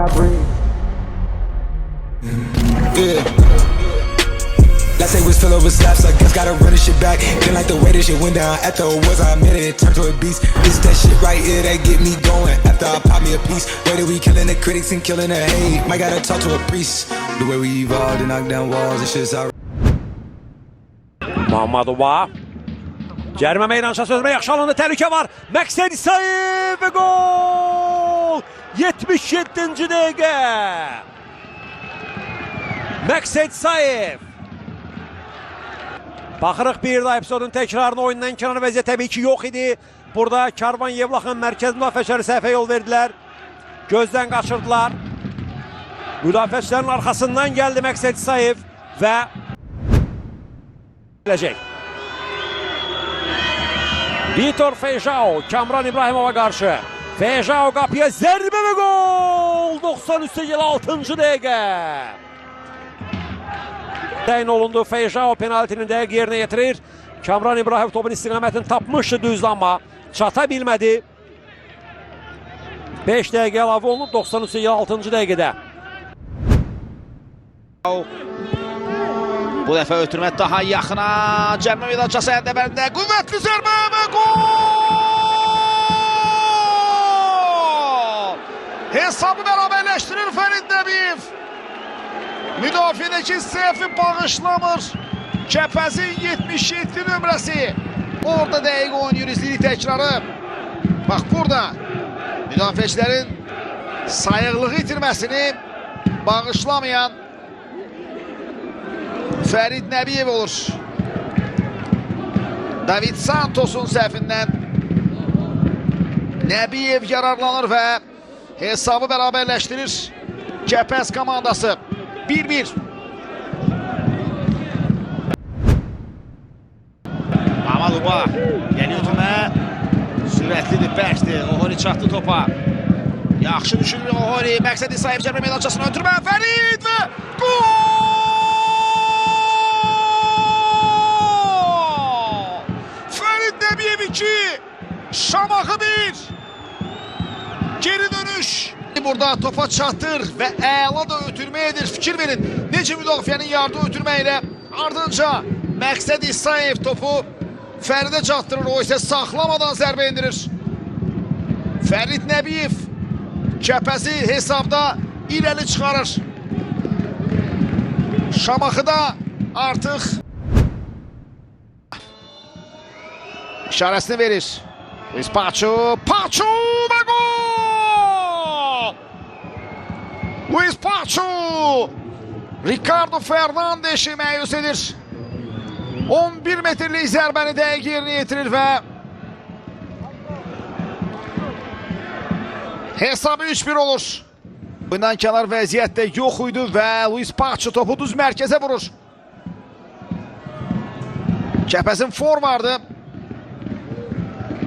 I breathe. Yeah. Let's say was fill over slaps, I guess gotta run this shit back. Didn't like the way this shit went down. After it was, I admit it turned to a beast. This that shit right here that get me going. After I pop me a piece, way that we killing the critics and killing the hate. Might gotta talk to a priest. The way we evolved and knock down walls and shit's alright. Mamadova cərimə meydançası özünə yaxşı alanda təhlükə var. Məqsəd İsayev və gol! 77-ci dəqiqə. Məqsəd İsayev. Baxırıq bir daha epizodun təkrarını, oyundan kənar vəziyyət təbii ki yox idi. Burada Karvan Yevlaxın mərkəz müdafiəçiləri səhvə yol verdilər. Gözdən qaçırdılar. Müdafiəçilərin arxasından gəldi Məqsəd İsayev və gələcək. Vitor Feijão, Kamran İbrahimova qarşı. Feijão qapıya zərbə və gol! 93-6-cı dəqiqə. Təyin olundu. Feijão penaltinin dəqiq yerinə yetirir. Kamran İbrahim topun istiqamətini tapmışdı düzdür, amma çata bilmədi. 5 dəqiqə əlavə olunub 93-6-cı dəqiqədə. Bu dəfə ötürmə daha yaxına. Cərimə meydançası əndəbərində qüvvətli zərbə və gol! Hesabı bərabərləşdirir Fərid Nəbiyev. Müdafiədəki səhvi bağışlamır. Kəpəzin 77 nömrəsi. Orada dəqiq oynayır, izləyirik təkrarı. Bax burada müdafiəçilərin sayıqlığı itirməsini bağışlamayan Fərid Nəbiyev olur. David Santos'un səhvindən Nəbiyev yararlanır və hesabı bərabərləşdirir Kəpəz komandası. 1-1. Mamadova yeni ötürmə. Sürətlidir, bərkdir. Ohori çatdı topa. Yaxşı düşünür Ohori. Məqsəd İsayev cərimə meydançasına ötürmə. Fərid və gol! Fərid Nəbiyev 2. Şamaxı 1. Geri dönüş. Burada topa çatır və əla da ötürmə edir. Fikir verin, necə müdafiənin yardı ötürmə ilə ardınca Məqsəd İsayev topu Fəridə çatdırır, o isə saxlamadan zərbə indirir. Fərid Nəbiyev Kəpəzi hesabda irəli çıxarır. Şamaxıda artıq işarəsini verir. Luis Paço və gol! Luis Paço Ricardo Fernandes'i məyus edir. 11 metrlik zərbəni dəqiq yerinə yetirir və hesabı 3-1 olur. Oyundan kənar vəziyyətdə yox idi və Luis Paço topu düz mərkəzə vurur. Kəpəzin forvardı.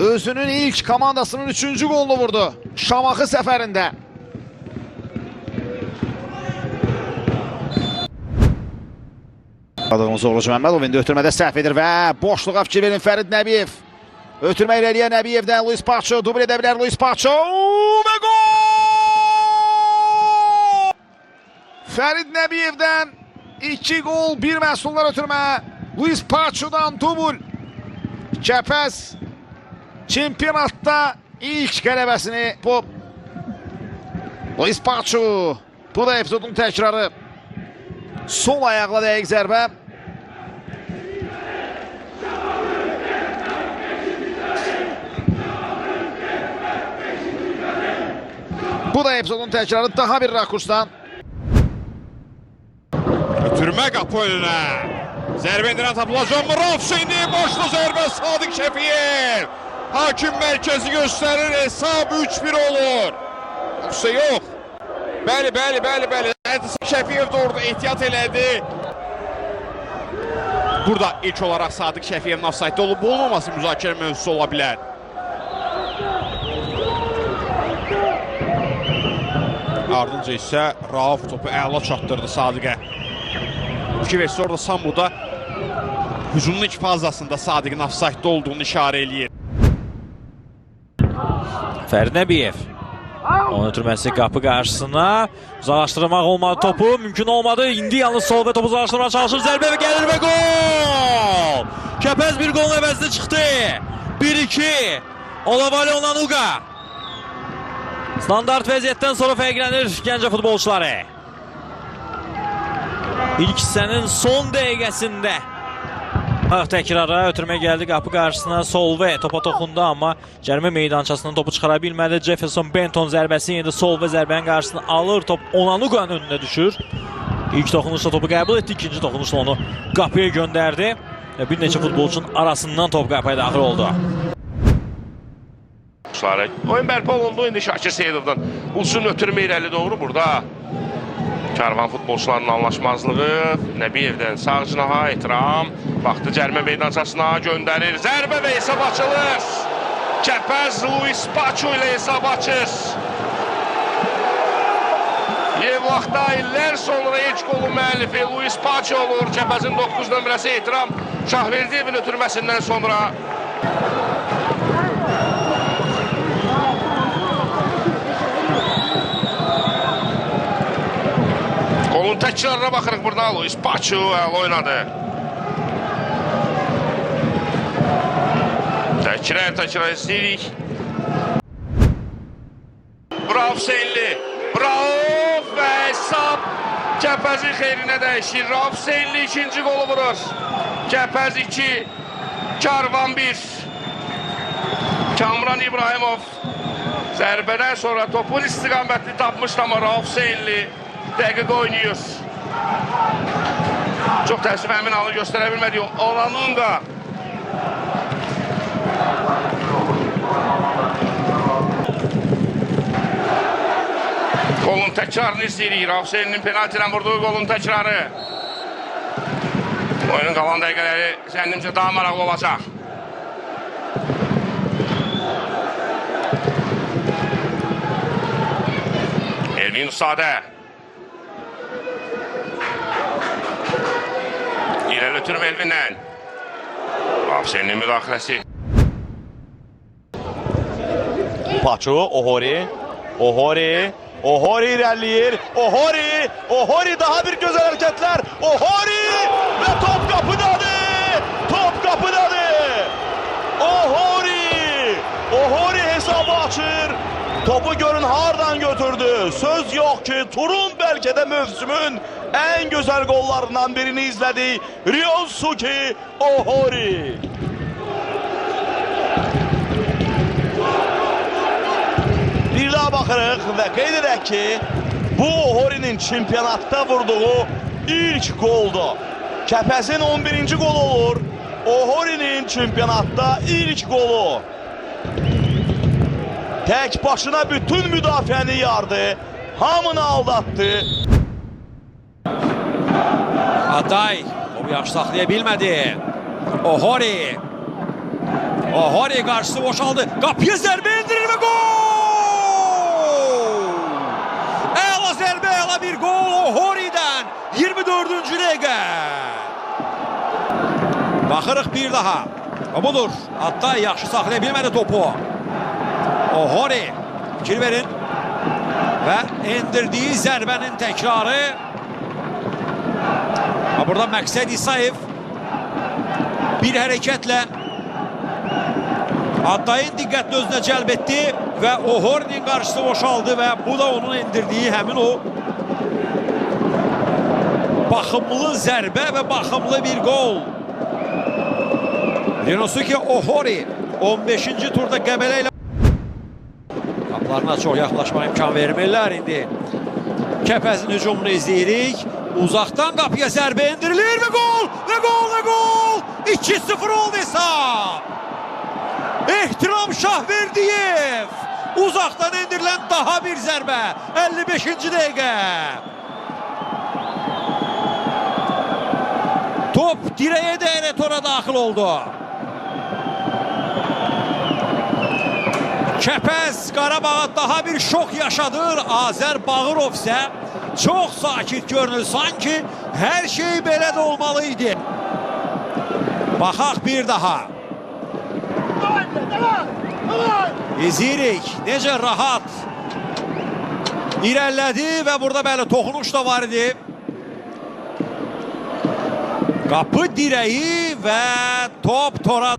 Özünün ilk komandasının 3-cü golunu vurdu Şamaxı səfərində. Adığımız Oğlucu Məmmədov indi ötürmədə səhv edir və boşluğa fikir verin Fərid Nəbiyev. Ötürmə irəliyə Nəbiyevdən Luis Paço, dubl edə bilər Luis Paço və gol! Fərid Nəbiyevdən 2 gol, 1 məhsullar ötürmə. Luis Paço'dan dubl. Kəpəz çempionatda ilk qələbəsini bu Luis Paço. Bu da epizodun təkrarı. Sol ayaqla dəqiq zərbə. Bu da epizodun təkrarı daha bir rakursdan. Ötürmə qapı önünə. Zərbə indirən tapılan John Murat şimdi boşlu zərbə Sadiq Şəfiyev. Hakim mərkəzi göstərir, hesab 3-1 olur. Yoxsa yox. Bəli. Şəfiyev də orada ehtiyat elədi. Burada ilk olaraq Sadiq Şəfiyevin ofsaytda olub olmaması müzakirə mövzusu ola bilər. Ardınca isə Rauf topu əla çatdırdı Sadiqə. İki versə orada Sambuda hücumun ilk fazasında Sadiqin ofsaytda olduğunu işarə eləyir. Fərid Nəbiyev Onun ötürməsi qapı qarşısına. Uzaqlaşdırmaq olmadı topu. Mümkün olmadı. İndi yalnız sol və topu uzaqlaşdırmağa çalışır. Zərbə və gəlir və gol! Kəpəz bir golun əvəzində çıxdı. 1-2. Olavali Onanuga. Standart vəziyyətdən sonra fərqlənir Gəncə futbolçuları. İlk hissənin son dəqiqəsində. Təkrara ötürmə gəldi qapı qarşısına, Solve topa toxundu, amma cərimə meydançasından topu çıxara bilmədi. Jefferson Benton zərbəsi indi Solve zərbənin qarşısını alır, top Onanuga'nın önünə düşür. İlk toxunuşla topu qəbul etdi, ikinci toxunuşla onu qapıya göndərdi. Bir neçə futbolçunun arasından top qapıya daxil oldu. Oyun bərpa olundu, indi Şakir Seyidovdan Ulsun ötürmə irəli doğru burada. Karvan futbolçularının anlaşmazlığı, Nəbiyevdən sağ cinaha etiram, baxdı cərimə meydançasına göndərir, zərbə və hesab açılır. Kəpəz Luis Paço ilə hesab açır. Yevlaxda illər sonra ilk golun müəllifi Luis Paço olur. Kəpəzin 9 nömrəsi etiram Şahverdiyevin ötürməsindən sonra. Golun təkrarına baxırıq burada. Luis Paço əl oynadı. Təkrar istəyirik. Bravo Hüseynli. Bravo və hesab Kəpəzin xeyrinə dəyişir. Rauf Hüseynli ikinci golu vurur. Kəpəz 2, Karvan 1. Kamran İbrahimov zərbədən sonra topun istiqamətini tapmışdı, amma Rauf Hüseynli dəqiq oynayır. Çox təəssüf həmin anı göstərə bilmədi. Onanunga. Golun təkrarını istəyirik. Rauf Hüseynlinin penalti ilə vurduğu golun təkrarı. Oyunun qalan dəqiqələri zənnimcə daha maraqlı olacaq. Elvin Usadə. İrəli ötürüm Elvin'dən. Rauf Hüseynlinin müdaxiləsi. Paço, Ohori irəliyir. Ohori daha bir gözəl hərəkətlər. Ohori və top qapıdadır. Top qapıdadır. Ohori hesabı açır. Topu görün hardan götürdü. Söz yok ki turun belki de mövsümün en güzel gollarından birini izledi. Ryosuke Ohori. Bir daha baxırıq və qeyd edək ki, bu Ohori'nin çempionatda vurduğu ilk goldu. Kəpəzin 11-ci gol olur. Ohori'nin çempionatda ilk golu. Tek başına bütün müdafiəni yardı. Hamını aldattı. Aday o yaxşı saxlaya bilmədi. Ohori qarşısı boşaldı. Qapıya zərbə endirir və gol! Əla zərbə, əla bir gol Ohori'dən 24-cü dəqiqə. Baxırıq bir daha. Budur. Aday yaxşı saxlaya bilmədi topu. Ohori fikir verin və endirdiyi zərbənin təkrarı. Burada Məqsəd İsayev bir hərəkətlə Adayın diqqətini özünə cəlb etdi və Ohori'nin qarşısı boşaldı və bu da onun endirdiyi həmin o baxımlı zərbə və baxımlı bir gol. Ryosuke Ohori 15-ci turda Qəbələ ilə qapılarına çox yaxlaşma imkan vermirlər. İndi Kəpəzin hücumunu izləyirik. Uzaqdan qapıya zərbə indirilir və gol! Və gol! 2-0 oldu hesab. Ehtiram Şahverdiyev. Uzaqdan indirilən daha bir zərbə. 55-ci dəqiqə. Top dirəyə dəyərək tora daxil oldu. Kəpəz Qarabağa daha bir şok yaşadır. Azər Bağırov isə çox sakit görünür. Sanki hər şey belə də olmalıydı. Baxaq bir daha. İzləyirik necə rahat İrəlilədi və burada bəli toxunuş da var idi. Qapı dirəyi və top tora.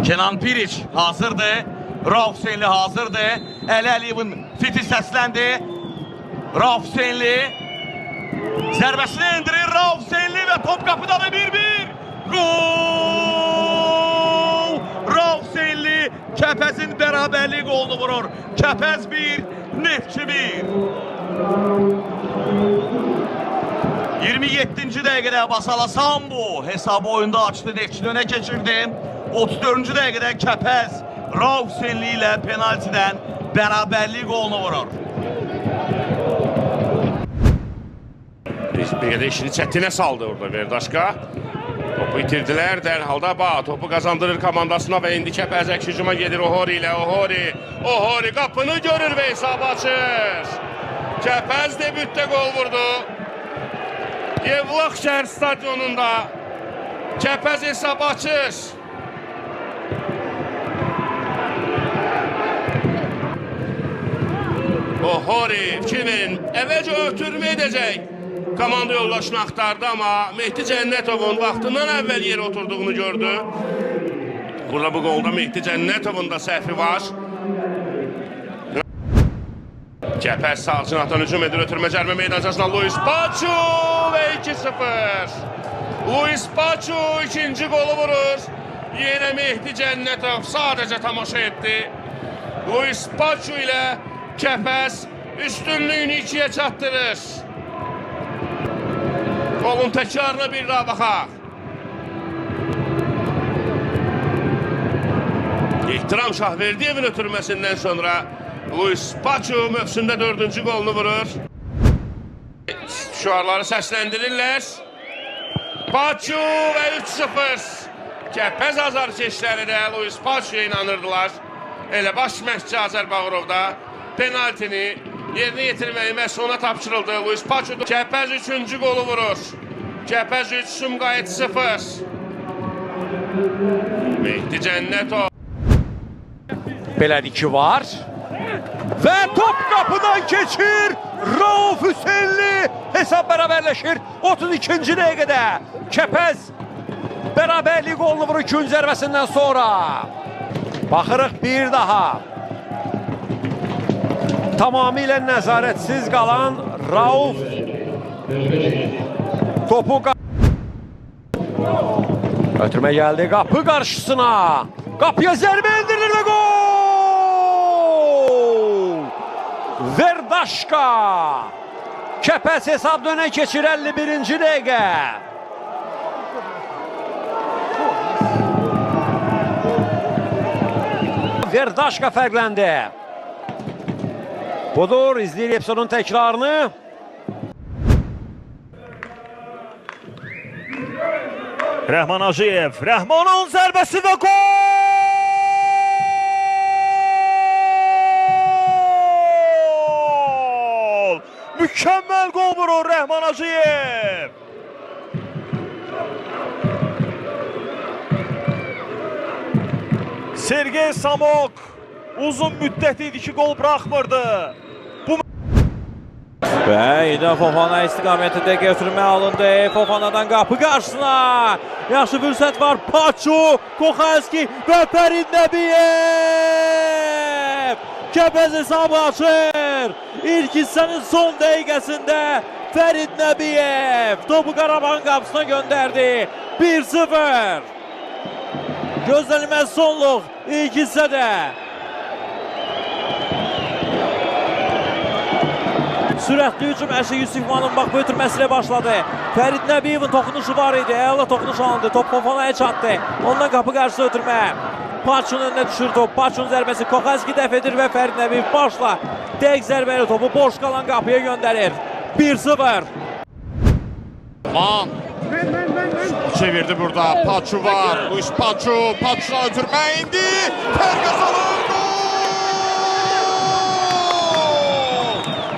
Kenan Piric hazırdır. Rauf Hüseynli hazırdır. Əli Əliyevin fiti səsləndi. Rauf Hüseynli zərbəsini endirir. Rauf Hüseynli və top qapıdadır 1-1. Gol! Rauf Hüseynli Kəpəzin bərabərlik golunu vurur. Kəpəz 1, Neftçi 1. 27-ci dəqiqədə Basala Sambu hesabı oyunda açdı. Neftçi önə keçirdi. 34-cü dəqiqədə Kəpəz Rauf Hüseynli ilə penaltidən bərabərlik golunu vurur. Bir qədər işini çətinə saldı orada Verdaşka. Topu itirdilər, dərhalda topu qazandırır komandasına və indi Kəpəzək hücuma gedir Ohori ilə. Ohori qapını görür və hesabı açır. Kəpəz debütdə gol vurdu. Yevlax şəhər stadionunda Kəpəz hesabı açır. Ohori kimin əvvəlcə ötürmə edəcək. Komanda yoldaşını axtardı, amma Mehdi Cənnətovun vaxtından əvvəl yerə oturduğunu gördü. Burada bu qolda Mehdi Cənnətovun da səhvi var. Kəpəz sağ cinahdan hücum edir, ötürmə cərmə meydancasına Luis Paçu və 2-0. Luis Paçu ikinci qolu vurur. Yenə Mehdi Cənnətov sadəcə tamaşa etdi. Luis Paçu ilə Kəpəz üstünlüyünü 2-yə çatdırır. Golun təkrarına bir daha baxaq. İhtiram Şahverdiyevin ötürməsindən sonra Luis Paçu mövsümdə 4-cü golunu vurur. Şüarları səsləndirirlər. Paçu və 3-0. Kəpəz azarkeşləri də Luis Paçu'ya inanırdılar. Elə baş məşqçi Azər Bağırov da penaltini yerinə yetirməyi məhz ona tapşırıldı. Luis Paçu Kəpəz 3-cü qolu vurur. Kəpəz 3, Sumqayıt 0. Mehdi Cənnətov. Belədir ki var. Və top qapıdan keçir. Rauf Hüseynli hesab bərabərləşir. 32-ci dəqiqədə Kəpəz bərabərlik golunu vurur gün zərbəsindən sonra. Baxırıq bir daha. Tamamilə nəzarətsiz qalan Rauf topu ötürmə gəldi qapı qarşısına. Qapıya zərbə indirilir və gol! Verdaşka Kəpəz hesab dönə keçir 51-ci dəqiqə. Verdaşka fərqləndi. Budur, izləyir episodun təkrarını. Rəhman Hacıyev, Rəhmanın zərbəsi və gol! Mükəmməl gol vurur Rəhman Hacıyev. Sergey Samok uzun müddət idi ki, gol buraxmırdı. Və indi Fofana istiqamətində götürmə alındı. Fofanadan qapı qarşısına. Yaxşı fürsət var. Paçu, Koxalski və Fərid Nəbiyev. Kəpəz hesabı açır. İlk hissənin son dəqiqəsində Fərid Nəbiyev topu Qarabağın qapısına göndərdi. 1-0. Gözlənilməz sonluq ilk hissədə. Sürətli hücum Əşi Yusifmanın bax bu ötürməsilə başladı. Fərid Nəbiyevin toxunuşu var idi. Əla toxunuş alındı. Top Fofanaya çatdı. Ondan qapı qarşısı ötürmə. Paçunun önünə düşür top. Paçunun zərbəsi Koxalski dəf edir və Fərid Nəbiyev başla. Dəqiq zərbəli topu boş qalan qapıya göndərir. 1-0. Man çevirdi burada. Paçu var. Luis Paçu. Paçu'na ötürmə indi. Fərq qazanır.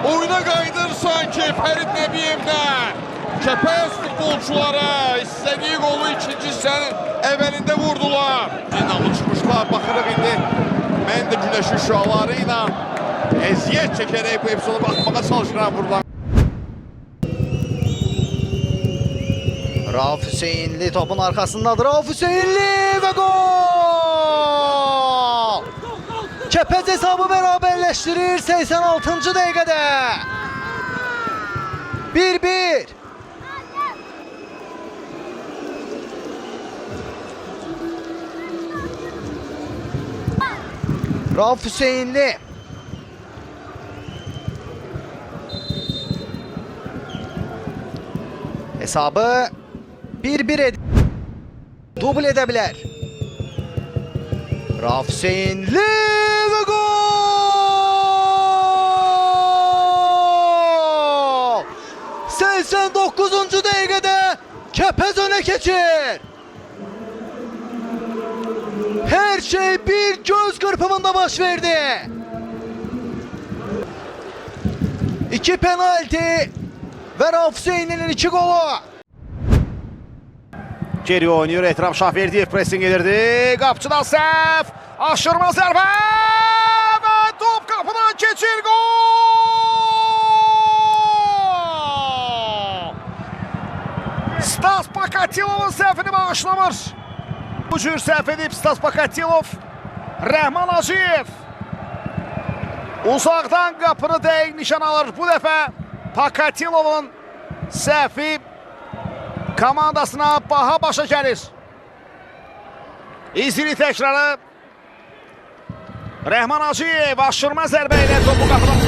Oyuna qayıdır sanki Fərid Nəbiyevdən. Kəpəz futbolçulara istədiyi qolu ikinci hissənin əvvəlində vurdular. İnanlı çıxmışlar, baxırıq indi. Mən də günəşin şüaları ilə Əziyyət çəkərək bu epizoda baxmağa çalışıram buradan. Rauf Hüseynli topun arkasındadır. Rauf Hüseynli ve gol! Kepez hesabı beraberleştirir 86. dakikada. 1-1. Rauf Hüseynli. Hesabı 1-1 double edebilir. Rauf Hüseynli ve gol! 89. dakikada Kepez öne geçir. Her şey bir göz kırpımında baş verdi. 2 penaltı ve Rauf Hüseynli'nin 2 golü. Geri oynuyor. Etraf Şahverdiyev pressing edirdi. Qapçıdan səhv. Aşırma zərbə və top qapıdan keçir. Gol! Stas Pakatilovun səhvini bağışlamır. Bu cür səhv edib Stas Pakatilov. Rəhman Hacıyev uzaqdan qapını dəqiq nişan alır. Bu dəfə Pakatilovun səhvi komandasına baha başa gəlir. İzini təkrarı. Rəhman Hacıyev aşırma zərbə ilə topu qapıdan